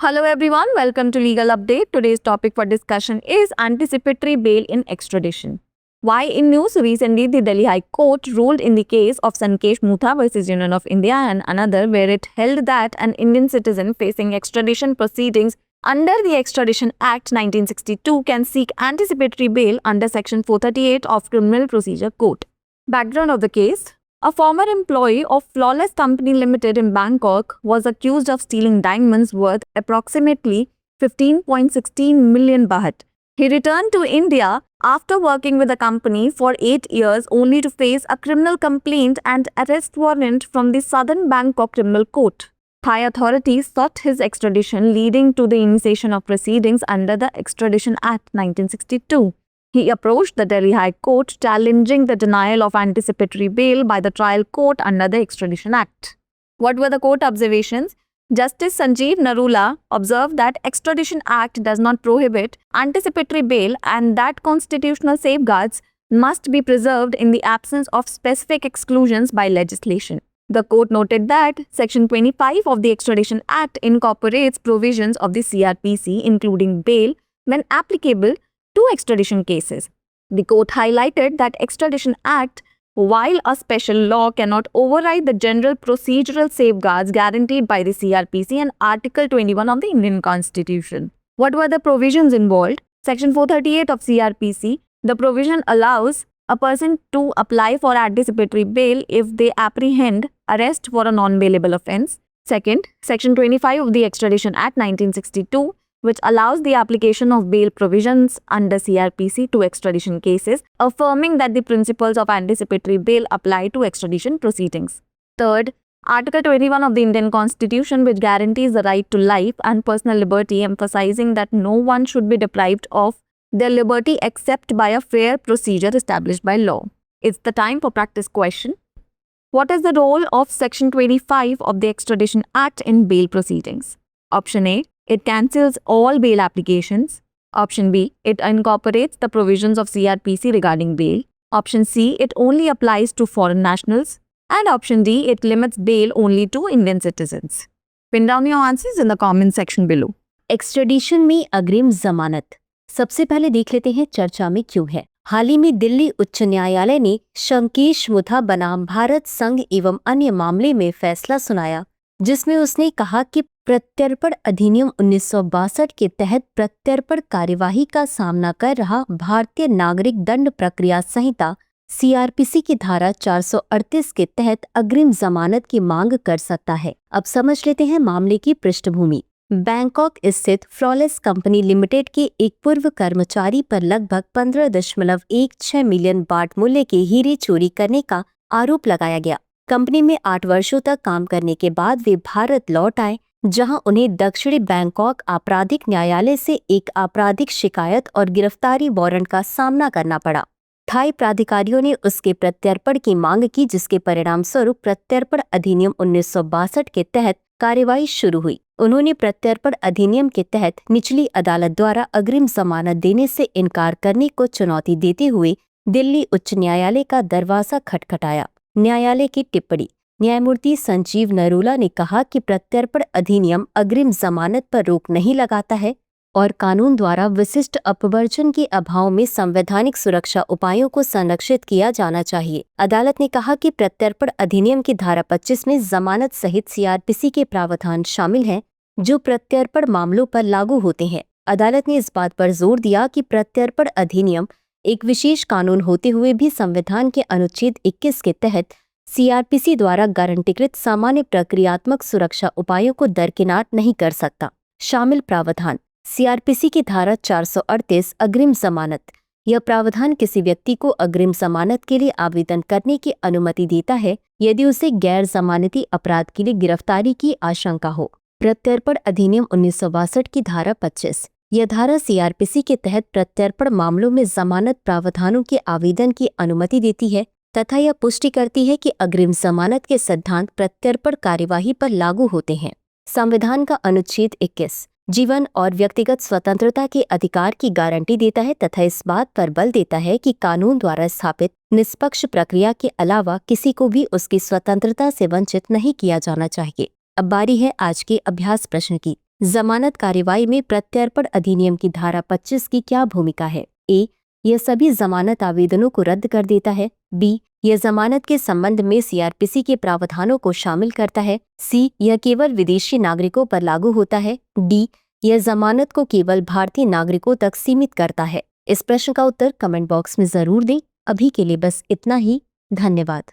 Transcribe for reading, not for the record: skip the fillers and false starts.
Hello everyone, welcome to Legal Update. Today's topic for discussion is anticipatory bail in extradition. Why in news recently the Delhi High Court ruled in the case of Sankesh Mutha versus Union of India and another where it held that an Indian citizen facing extradition proceedings under the Extradition Act 1962 can seek anticipatory bail under Section 438 of Criminal Procedure Code. Background of the case: a former employee of Flawless Company Limited in Bangkok was accused of stealing diamonds worth approximately 15.16 million baht. He returned to India after working with the company for 8 years only to face a criminal complaint and arrest warrant from the Southern Bangkok Criminal Court. Thai authorities sought his extradition, leading to the initiation of proceedings under the Extradition Act 1962. He approached the Delhi High Court challenging the denial of anticipatory bail by the trial court under the Extradition Act. What were the court observations? Justice Sanjeev Narula observed that Extradition Act does not prohibit anticipatory bail and that constitutional safeguards must be preserved in the absence of specific exclusions by legislation. The court noted that Section 25 of the Extradition Act incorporates provisions of the CRPC, including bail, when applicable to extradition cases. The court highlighted that Extradition Act, while a special law, cannot override the general procedural safeguards guaranteed by the CRPC and Article 21 of the Indian Constitution. What were the provisions involved? Section 438 of CRPC, the provision allows a person to apply for anticipatory bail if they apprehend arrest for a non-bailable offence. Second, Section 25 of the Extradition Act 1962, which allows the application of bail provisions under CRPC to extradition cases, affirming that the principles of anticipatory bail apply to extradition proceedings. Third, Article 21 of the Indian Constitution, which guarantees the right to life and personal liberty, emphasizing that no one should be deprived of their liberty except by a fair procedure established by law. It's the time for practice question. What is the role of Section 25 of the Extradition Act in bail proceedings? Option A: it cancels all bail applications. Option B: it incorporates the provisions of CRPC regarding bail. Option C: it only applies to foreign nationals. And option D: it limits bail only to Indian citizens. Pin down your answers in the comment section below. एक्स्ट्रेडिशन में अग्रिम जमानत। सबसे पहले देख लेते हैं चर्चा में क्यों है। हाल ही में दिल्ली उच्च न्यायालय ने संकेश मुथा बनाम भारत संघ एवं अन्य मामले में फैसला सुनाया, जिसमें उसने कहा कि प्रत्यर्पण अधिनियम 1962 के तहत प्रत्यर्पण कार्यवाही का सामना कर रहा भारतीय नागरिक दंड प्रक्रिया संहिता CRPC की धारा 438 के तहत अग्रिम जमानत की मांग कर सकता है। अब समझ लेते हैं मामले की पृष्ठभूमि। बैंकॉक स्थित फ्लॉलेस कंपनी लिमिटेड के एक पूर्व कर्मचारी पर लगभग 15.16 मिलियन बाट मूल्य के हीरे चोरी करने का आरोप लगाया गया। कंपनी में 8 वर्षों तक काम करने के बाद वे भारत लौट आए, जहां उन्हें दक्षिणी बैंकॉक आपराधिक न्यायालय से एक आपराधिक शिकायत और गिरफ्तारी वारंट का सामना करना पड़ा। थाई प्राधिकारियों ने उसके प्रत्यर्पण की मांग की, जिसके परिणाम स्वरूप प्रत्यर्पण अधिनियम 1962 के तहत कार्यवाही शुरू हुई। उन्होंने प्रत्यर्पण अधिनियम के तहत निचली अदालत द्वारा अग्रिम जमानत देने से इनकार करने को चुनौती देते हुए दिल्ली उच्च न्यायालय का दरवाजा खटखटाया। न्यायालय की टिप्पणी: न्यायमूर्ति संजीव नरूला ने कहा कि प्रत्यर्पण अधिनियम अग्रिम जमानत पर रोक नहीं लगाता है और कानून द्वारा विशिष्ट अपवर्जन के अभाव में संवैधानिक सुरक्षा उपायों को संरक्षित किया जाना चाहिए। अदालत ने कहा कि प्रत्यर्पण अधिनियम की धारा 25 में जमानत सहित CRPC के प्रावधान शामिल हैं, जो प्रत्यर्पण मामलों पर लागू होते हैं। अदालत ने इस बात पर जोर दिया कि प्रत्यर्पण अधिनियम एक विशेष कानून होते हुए भी संविधान के अनुच्छेद 21 के तहत CRPC द्वारा गारंटीकृत सामान्य प्रक्रियात्मक सुरक्षा उपायों को दरकिनार नहीं कर सकता। शामिल प्रावधान: CRPC की धारा 438 अग्रिम जमानत। यह प्रावधान किसी व्यक्ति को अग्रिम जमानत के लिए आवेदन करने की अनुमति देता है यदि उसे गैर जमानती अपराध के लिए गिरफ्तारी की आशंका हो। प्रत्यर्पण अधिनियम 1962 की धारा 25। यह धारा CRPC के तहत प्रत्यर्पण मामलों में जमानत प्रावधानों के आवेदन की अनुमति देती है तथा यह पुष्टि करती है कि अग्रिम जमानत के सिद्धांत प्रत्यर्पण कार्यवाही पर लागू होते हैं। संविधान का अनुच्छेद 21 जीवन और व्यक्तिगत स्वतंत्रता के अधिकार की गारंटी देता है तथा इस बात पर बल देता है कि कानून द्वारा स्थापित निष्पक्ष प्रक्रिया के अलावा किसी को भी उसकी स्वतंत्रता से वंचित नहीं किया जाना चाहिए। अब बारी है आज के अभ्यास प्रश्न की। जमानत कार्यवाही में प्रत्यर्पण अधिनियम की धारा 25 की क्या भूमिका है? ए, यह सभी जमानत आवेदनों को रद्द कर देता है। बी, यह जमानत के संबंध में सीआरपीसी के प्रावधानों को शामिल करता है। सी, यह केवल विदेशी नागरिकों पर लागू होता है। डी, यह जमानत को केवल भारतीय नागरिकों तक सीमित करता है। इस प्रश्न का उत्तर कमेंट बॉक्स में जरूर दें। अभी के लिए बस इतना ही। धन्यवाद।